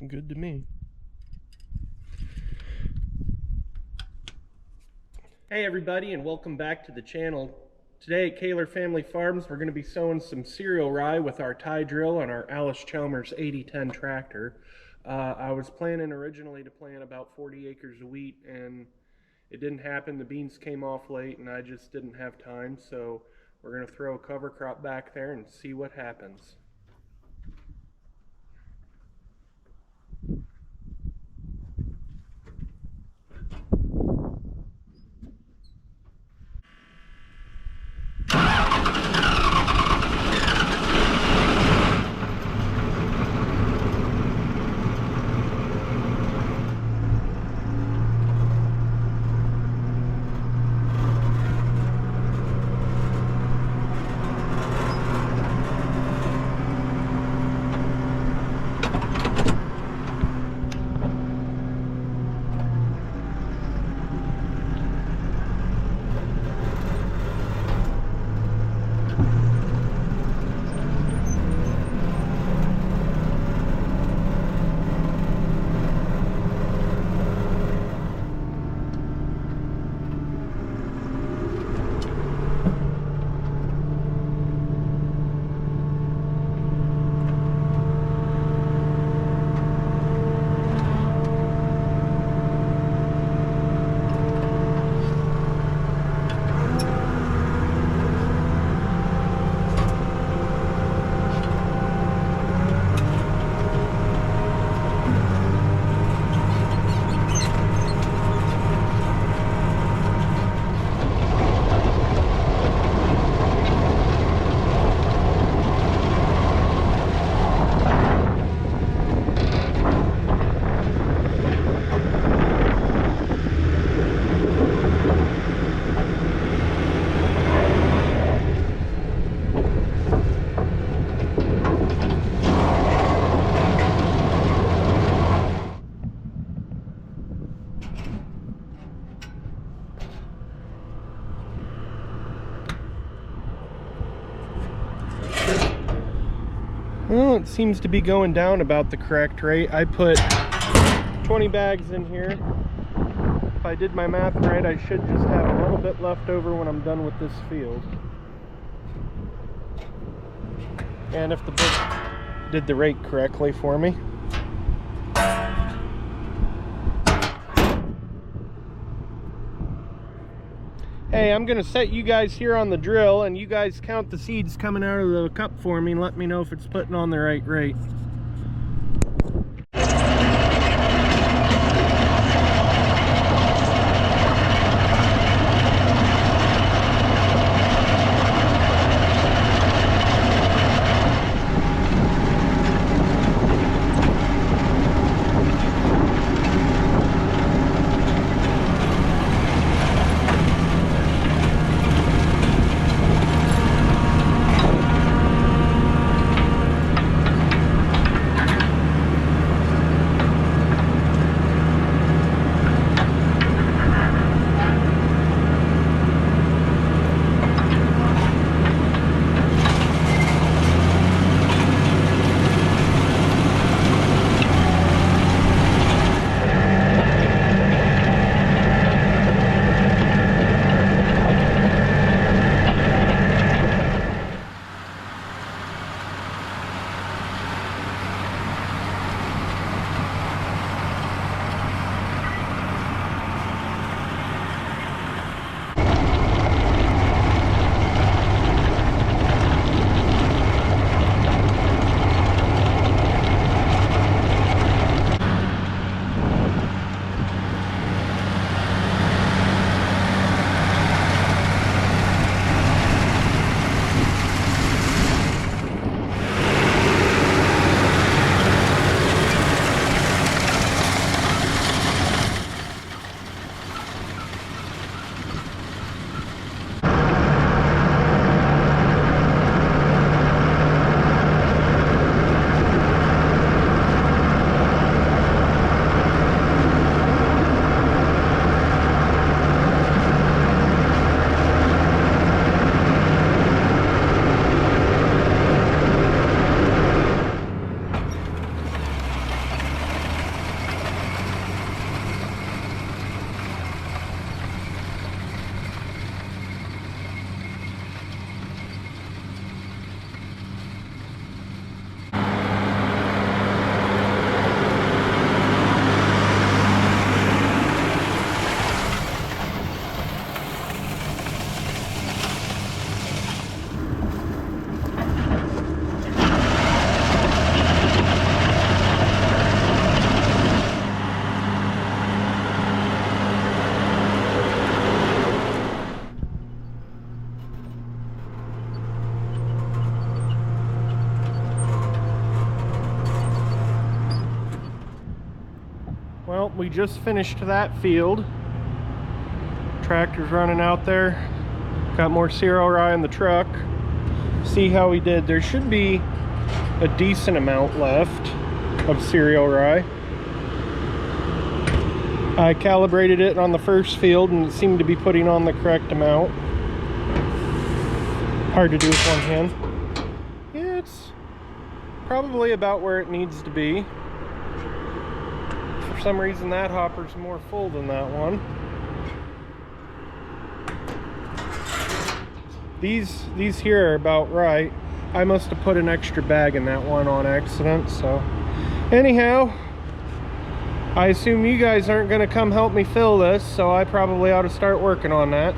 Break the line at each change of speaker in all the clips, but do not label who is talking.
Good to me. Hey everybody, and welcome back to the channel. Today at Kahler Family Farms, we're going to be sowing some cereal rye with our tie drill on our Allis Chalmers 8010 tractor. I was planning originally to plant about 40 acres of wheat, and it didn't happen. The beans came off late, and I just didn't have time, so we're going to throw a cover crop back there and see what happens. Well, it seems to be going down about the correct rate. I put 20 bags in here. If I did my math right, I should just have a little bit left over when I'm done with this field. And if the book did the rate correctly for me. Hey, I'm gonna set you guys here on the drill, and you guys count the seeds coming out of the cup for me and let me know if it's putting on the right rate. Well, we just finished that field. Tractor's running out there. Got more cereal rye in the truck. See how we did. There should be a decent amount left of cereal rye. I calibrated it on the first field and it seemed to be putting on the correct amount. Hard to do with one hand. Yeah, it's probably about where it needs to be. For some reason that hopper's more full than that one. These here are about right. I must have put an extra bag in that one on accident, so anyhow, I assume you guys aren't going to come help me fill this, so I probably ought to start working on that.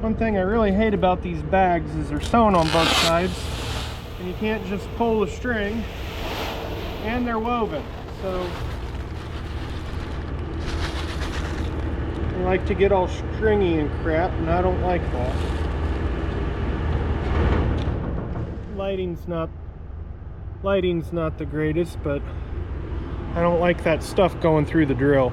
One thing I really hate about these bags is they're sewn on both sides and you can't just pull the string, and they're woven, so they like to get all stringy and crap, and I don't like that. Lighting's not the greatest, but I don't like that stuff going through the drill.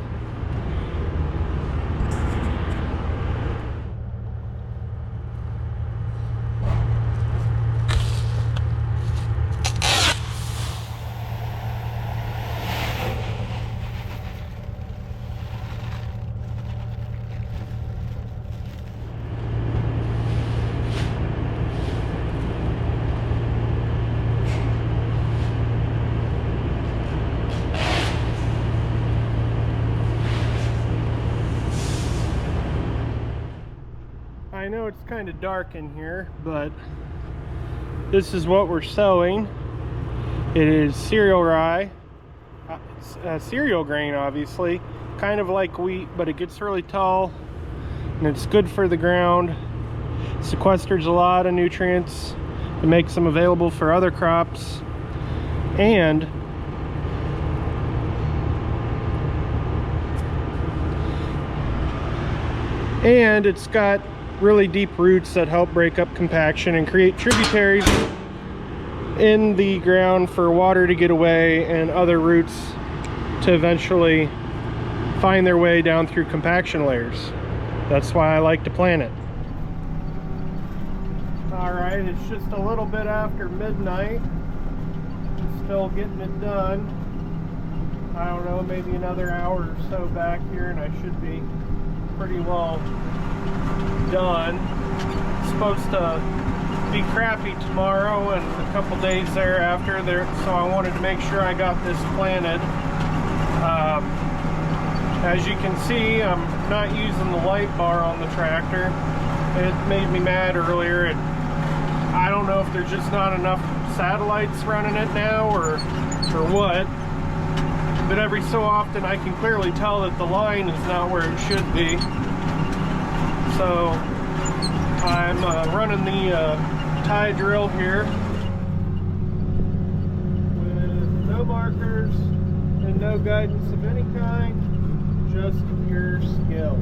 I know it's kind of dark in here, but this is what we're sowing. It is cereal rye, cereal grain obviously, kind of like wheat, but it gets really tall and it's good for the ground. It sequesters a lot of nutrients. It makes them available for other crops, and it's got really deep roots that help break up compaction and create tributaries in the ground for water to get away and other roots to eventually find their way down through compaction layers. That's why I like to plant it. Alright, it's just a little bit after midnight. Still getting it done. I don't know, maybe another hour or so back here and I should be pretty well done. It's supposed to be crappy tomorrow and a couple days thereafter, so I wanted to make sure I got this planted. As you can see, I'm not using the light bar on the tractor. It made me mad earlier. I don't know if there's just not enough satellites running it now or what, but every so often I can clearly tell that the line is not where it should be. So I'm running the tie drill here with no markers and no guidance of any kind, just pure skill.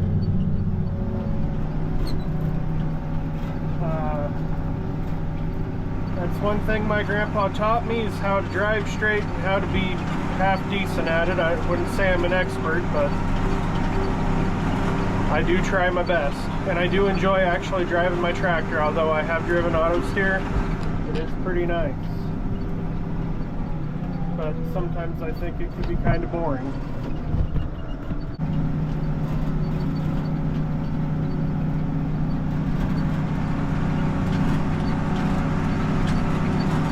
That's one thing my grandpa taught me, is how to drive straight and how to be half decent at it. I wouldn't say I'm an expert, but I do try my best, and I do enjoy actually driving my tractor, although I have driven auto steer. It is pretty nice, but sometimes I think it can be kind of boring.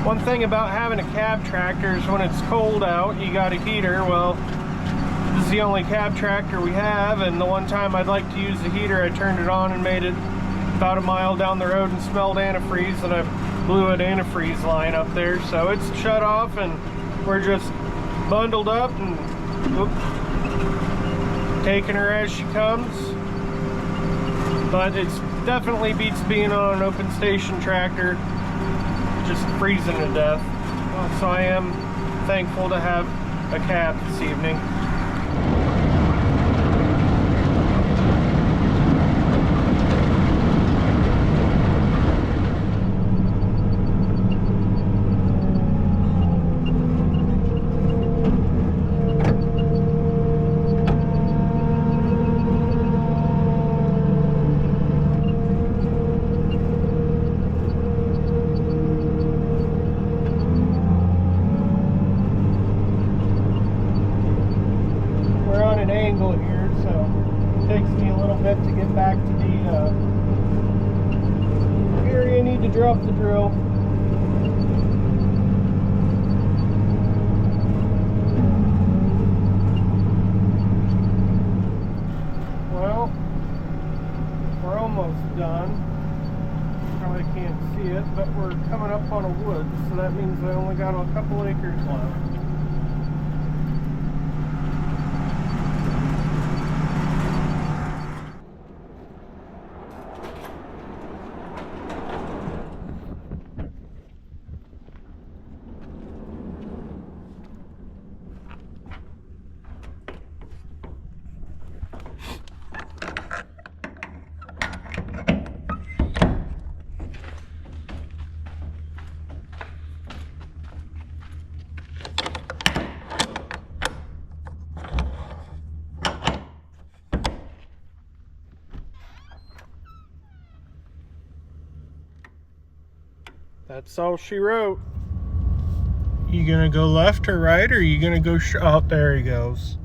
One thing about having a cab tractor is when it's cold out, you got a heater. Well, this is the only cab tractor we have, and the one time I'd like to use the heater, I turned it on and made it about a mile down the road and smelled antifreeze, and I blew an antifreeze line up there, so it's shut off and we're just bundled up and taking her as she comes. But it's definitely beats being on an open station tractor, just freezing to death. So I am thankful to have a cab this evening. Angle here, so it takes me a little bit to get back to the area I need to drop the drill. Well, we're almost done. Probably can't see it, but we're coming up on a wood, so that means I only got a couple acres left. That's all she wrote. You gonna go left or right, or you gonna go oh, there he goes.